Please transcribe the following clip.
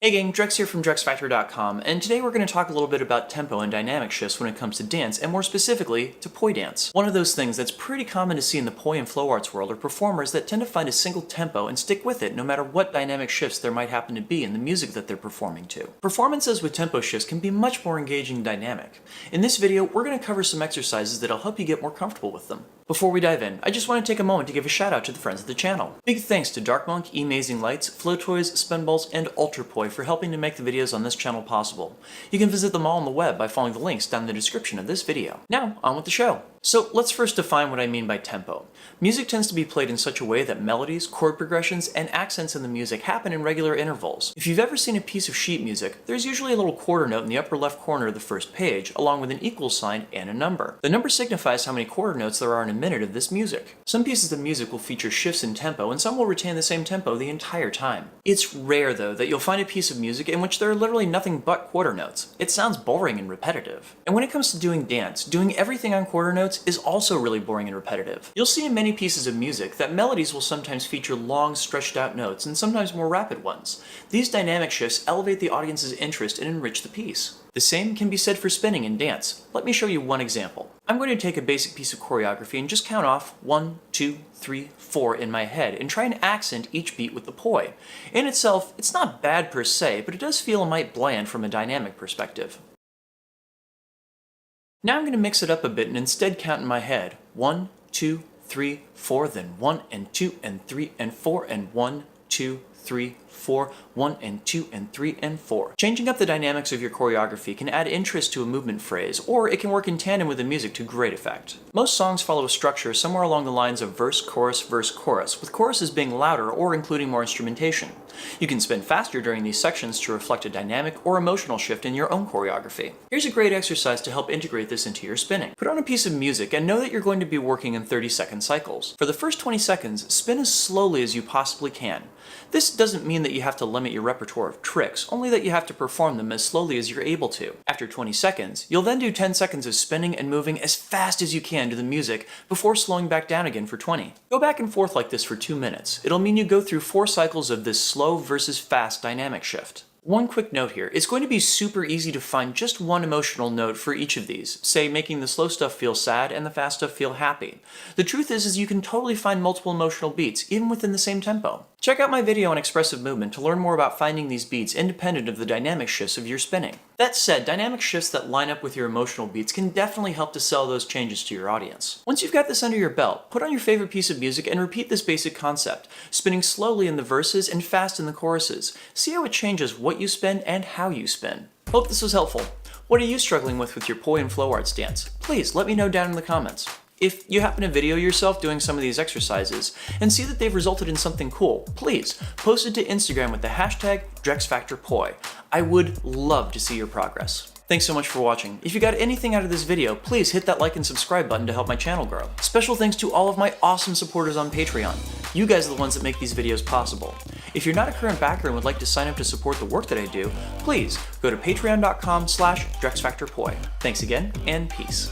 Hey gang, Drex here from DrexFactor.com, and today we're going to talk a little bit about tempo and dynamic shifts when it comes to dance, and more specifically, to poi dance. One of those things that's pretty common to see in the poi and flow arts world are performers that tend to find a single tempo and stick with it no matter what dynamic shifts there might happen to be in the music that they're performing to. Performances with tempo shifts can be much more engaging and dynamic. In this video, we're going to cover some exercises that'll help you get more comfortable with them. Before we dive in, I just want to take a moment to give a shout out to the friends of the channel. Big thanks to Dark Monk, Emazing Lights, FlowToys, Spinballs, and Ultrapoi for helping to make the videos on this channel possible. You can visit them all on the web by following the links down in the description of this video. Now, on with the show. So let's first define what I mean by tempo. Music tends to be played in such a way that melodies, chord progressions, and accents in the music happen in regular intervals. If you've ever seen a piece of sheet music, there's usually a little quarter note in the upper left corner of the first page, along with an equal sign and a number. The number signifies how many quarter notes there are in a minute of this music. Some pieces of music will feature shifts in tempo, and some will retain the same tempo the entire time. It's rare, though, that you'll find a piece of music in which there are literally nothing but quarter notes. It sounds boring and repetitive. And when it comes to doing dance, doing everything on quarter notes is also really boring and repetitive. You'll see in many pieces of music that melodies will sometimes feature long, stretched out notes and sometimes more rapid ones. These dynamic shifts elevate the audience's interest and enrich the piece. The same can be said for spinning in dance. Let me show you one example. I'm going to take a basic piece of choreography and just count off 1, 2, 3, 4 in my head and try and accent each beat with the poi. In itself, it's not bad per se, but it does feel a mite bland from a dynamic perspective. Now I'm going to mix it up a bit and instead count in my head 1, 2, 3, 4, then 1 and 2 and 3 and 4 and 1, 2, 3, 4, 1 and 2 and 3 and 4. Changing up the dynamics of your choreography can add interest to a movement phrase, or it can work in tandem with the music to great effect. Most songs follow a structure somewhere along the lines of verse, chorus, with choruses being louder or including more instrumentation. You can spin faster during these sections to reflect a dynamic or emotional shift in your own choreography. Here's a great exercise to help integrate this into your spinning. Put on a piece of music and know that you're going to be working in 30-second cycles. For the first 20 seconds, spin as slowly as you possibly can. This doesn't mean that you have to limit your repertoire of tricks, only that you have to perform them as slowly as you're able to. After 20 seconds, you'll then do 10 seconds of spinning and moving as fast as you can to the music before slowing back down again for 20. Go back and forth like this for 2 minutes. It'll mean you go through 4 cycles of this slow versus fast dynamic shift. One quick note here, it's going to be super easy to find just one emotional note for each of these, say making the slow stuff feel sad and the fast stuff feel happy. The truth is you can totally find multiple emotional beats, even within the same tempo. Check out my video on expressive movement to learn more about finding these beats independent of the dynamic shifts of your spinning. That said, dynamic shifts that line up with your emotional beats can definitely help to sell those changes to your audience. Once you've got this under your belt, put on your favorite piece of music and repeat this basic concept, spinning slowly in the verses and fast in the choruses. See how it changes what you spin and how you spin. Hope this was helpful. What are you struggling with your poi and flow arts dance? Please let me know down in the comments. If you happen to video yourself doing some of these exercises and see that they've resulted in something cool, please post it to Instagram with the hashtag DrexFactorPoi. I would love to see your progress. Thanks so much for watching. If you got anything out of this video, please hit that like and subscribe button to help my channel grow. Special thanks to all of my awesome supporters on Patreon. You guys are the ones that make these videos possible. If you're not a current backer and would like to sign up to support the work that I do, please go to patreon.com/DrexFactorPoi. Thanks again, and peace.